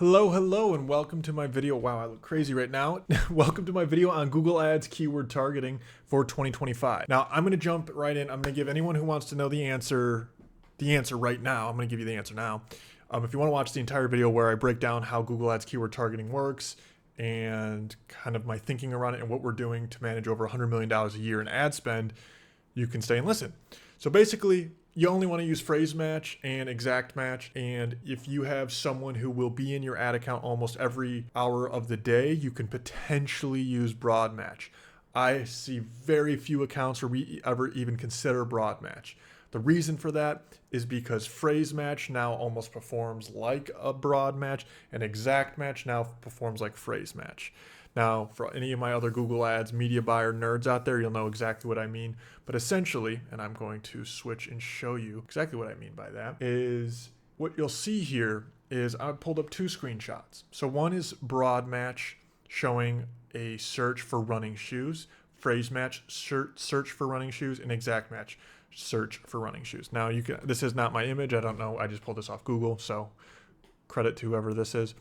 Hello, and welcome to my video. Wow, I look crazy right now. Welcome to my video on Google Ads keyword targeting for 2025. Now, I'm going to jump right in. I'm going to give anyone who wants to know the answer right now. I'm going to give you the answer now. If you want to watch the entire video where I break down how Google Ads keyword targeting works and kind of my thinking around it and what we're doing to manage over $100 million a year in ad spend, you can stay and listen. So basically, you only want to use phrase match and exact match. And if you have someone who will be in your ad account almost every hour of the day, you can potentially use broad match. I see very few accounts where we ever even consider broad match. The reason for that is because phrase match now almost performs like a broad match, and exact match now performs like phrase match. Now, for any of my other Google Ads media buyer nerds out there, you'll know exactly what I mean. But essentially, and I'm going to switch and show you exactly what I mean by that, is what you'll see here is I pulled up two screenshots. So one is broad match showing a search for running shoes, phrase match search for running shoes, and exact match search for running shoes. Now, this is not my image. I don't know. I just pulled this off Google, so credit to whoever this is.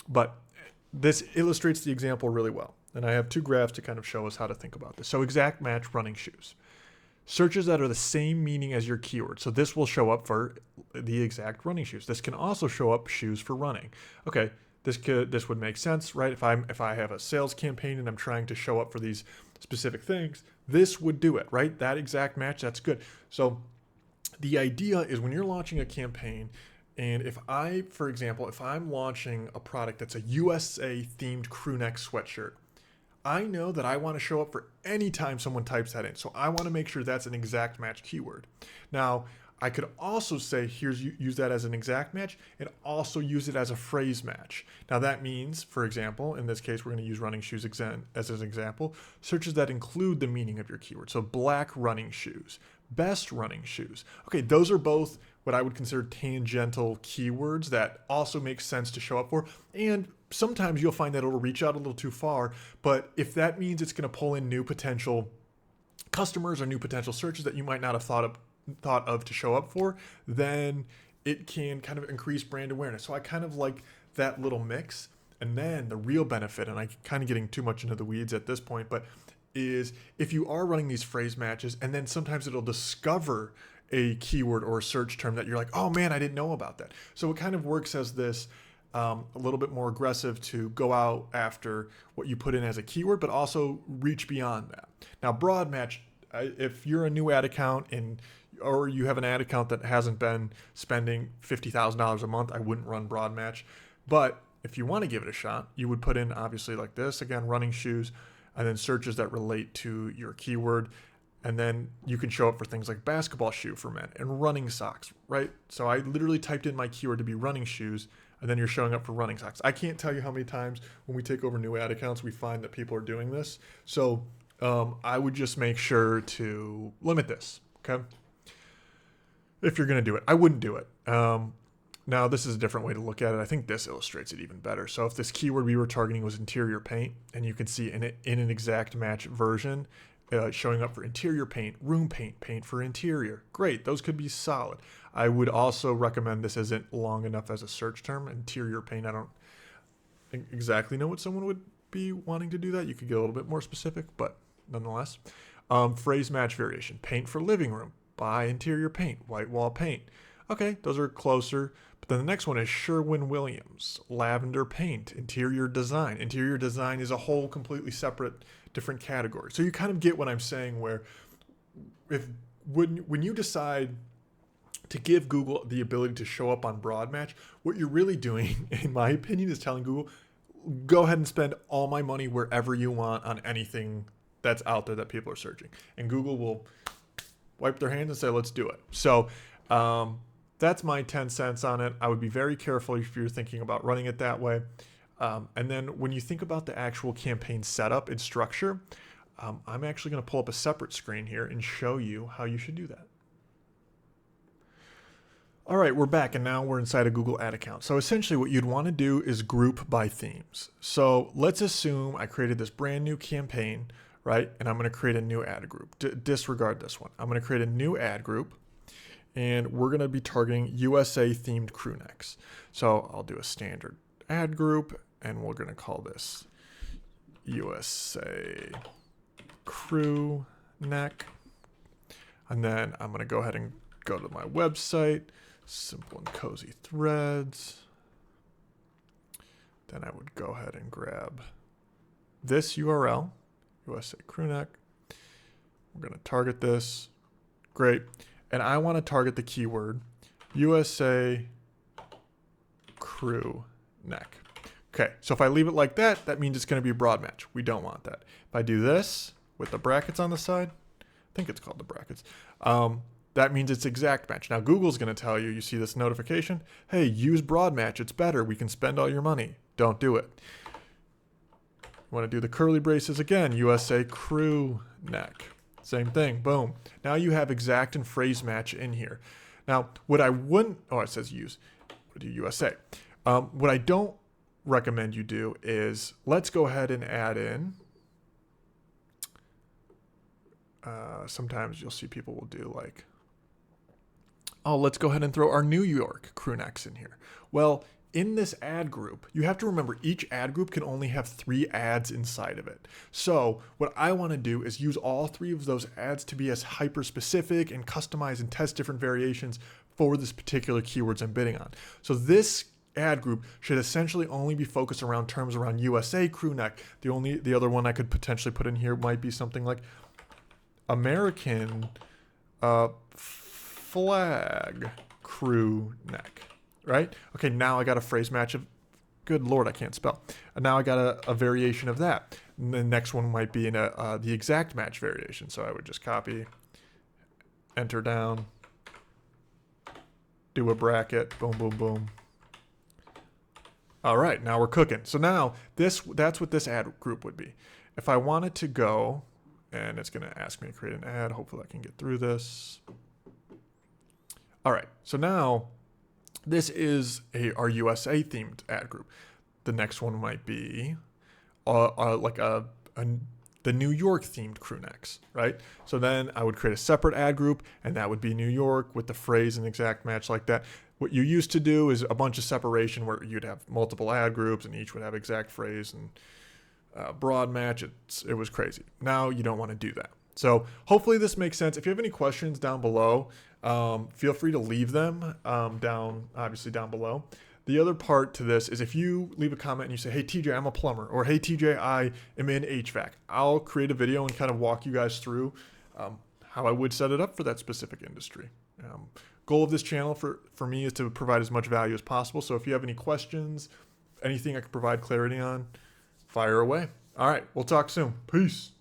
But this illustrates the example really well. And I have two graphs to kind of show us how to think about this. So exact match running shoes. Searches that are the same meaning as your keyword. So this will show up for the exact running shoes. This can also show up shoes for running. Okay, this would make sense, right? If I have a sales campaign and I'm trying to show up for these specific things, this would do it, right? That exact match, that's good. So the idea is when you're launching a campaign, and for example, if I'm launching a product that's a USA themed crew neck sweatshirt, I know that I want to show up for any time someone types that in. So I want to make sure that's an exact match keyword. Now, I could also say, use that as an exact match and also use it as a phrase match. Now that means, for example, in this case, we're going to use running shoes as an example, searches that include the meaning of your keyword. So black running shoes, best running shoes. Okay, those are both what I would consider tangential keywords that also make sense to show up for. And sometimes you'll find that it'll reach out a little too far, but if that means it's going to pull in new potential customers or new potential searches that you might not have thought of to show up for, then it can kind of increase brand awareness. So I kind of like that little mix. And then the real benefit, and I'm kind of getting too much into the weeds at this point, but is if you are running these phrase matches and then sometimes it'll discover a keyword or a search term that you're like, oh man, I didn't know about that. So it kind of works as this a little bit more aggressive to go out after what you put in as a keyword, but also reach beyond that. Now, broad match, if you're a new ad account or you have an ad account that hasn't been spending $50,000 a month, I wouldn't run broad match. But if you want to give it a shot, you would put in obviously like this, again, running shoes, and then searches that relate to your keyword. And then you can show up for things like basketball shoe for men and running socks, right? So I literally typed in my keyword to be running shoes, and then you're showing up for running socks. I can't tell you how many times when we take over new ad accounts, we find that people are doing this. So I would just make sure to limit this, okay? If you're going to do it. I wouldn't do it. Now, this is a different way to look at it. I think this illustrates it even better. So if this keyword we were targeting was interior paint, and you can see in an exact match version, showing up for interior paint, room paint, paint for interior. Great, those could be solid. I would also recommend this isn't long enough as a search term. Interior paint, I don't exactly know what someone would be wanting to do that. You could get a little bit more specific, but nonetheless. Phrase match variation, paint for living room, buy interior paint, white wall paint. Okay, those are closer. But then the next one is Sherwin-Williams, lavender paint, interior design. Interior design is a whole completely separate, different category. So you kind of get what I'm saying where when you decide to give Google the ability to show up on broad match, what you're really doing, in my opinion, is telling Google, go ahead and spend all my money wherever you want on anything that's out there that people are searching. And Google will wipe their hands and say, let's do it. So that's my 10 cents on it. I would be very careful if you're thinking about running it that way. And then when you think about the actual campaign setup and structure, I'm actually going to pull up a separate screen here and show you how you should do that. All right, we're back, and now we're inside a Google ad account. So essentially what you'd want to do is group by themes. So let's assume I created this brand new campaign, right? And I'm going to create a new ad group. Disregard this one. I'm going to create a new ad group, and we're going to be targeting USA themed crew necks. So I'll do a standard ad group, and we're going to call this USA crew neck. And then I'm going to go ahead and go to my website, simple and cozy threads. Then I would go ahead and grab this URL, USA crew neck. We're going to target this. Great. And I want to target the keyword USA crew neck. Okay, so if I leave it like that, that means it's going to be a broad match. We don't want that. If I do this with the brackets on the side, I think it's called the brackets, that means it's exact match. Now Google's going to tell you, you see this notification, hey, use broad match, it's better, we can spend all your money. Don't do it. You want to do the curly braces again, USA crew neck. Same thing, boom. Now you have exact and phrase match in here. Now, what I wouldn't, oh, it says use, we'll do USA. What I don't recommend you do is, let's go ahead and add in, sometimes you'll see people will do like, oh, let's go ahead and throw our New York crew necks in here. Well, in this ad group, you have to remember each ad group can only have 3 ads inside of it. So what I want to do is use all 3 of those ads to be as hyper specific and customize and test different variations for this particular keywords I'm bidding on. So this ad group should essentially only be focused around terms around USA crew neck. The other one I could potentially put in here might be something like American flag crew neck. Right? Okay, now I got a phrase match of, good Lord, I can't spell. And now I got a variation of that. And the next one might be in the exact match variation. So I would just copy, enter down, do a bracket, boom, boom, boom. All right, now we're cooking. So now that's what this ad group would be. If I wanted to go, and it's going to ask me to create an ad. Hopefully I can get through this. All right, so now this is our USA themed ad group. The next one might be the New York themed crew necks, right? So then I would create a separate ad group, and that would be New York with the phrase and exact match like that. What you used to do is a bunch of separation where you'd have multiple ad groups and each would have exact phrase and broad match. It was crazy. Now you don't want to do that. So hopefully this makes sense. If you have any questions down below, feel free to leave them obviously down below. The other part to this is if you leave a comment and you say, hey, TJ, I'm a plumber, or hey, TJ, I am in HVAC, I'll create a video and kind of walk you guys through how I would set it up for that specific industry. Goal of this channel for me is to provide as much value as possible. So if you have any questions, anything I can provide clarity on, fire away. All right, we'll talk soon. Peace.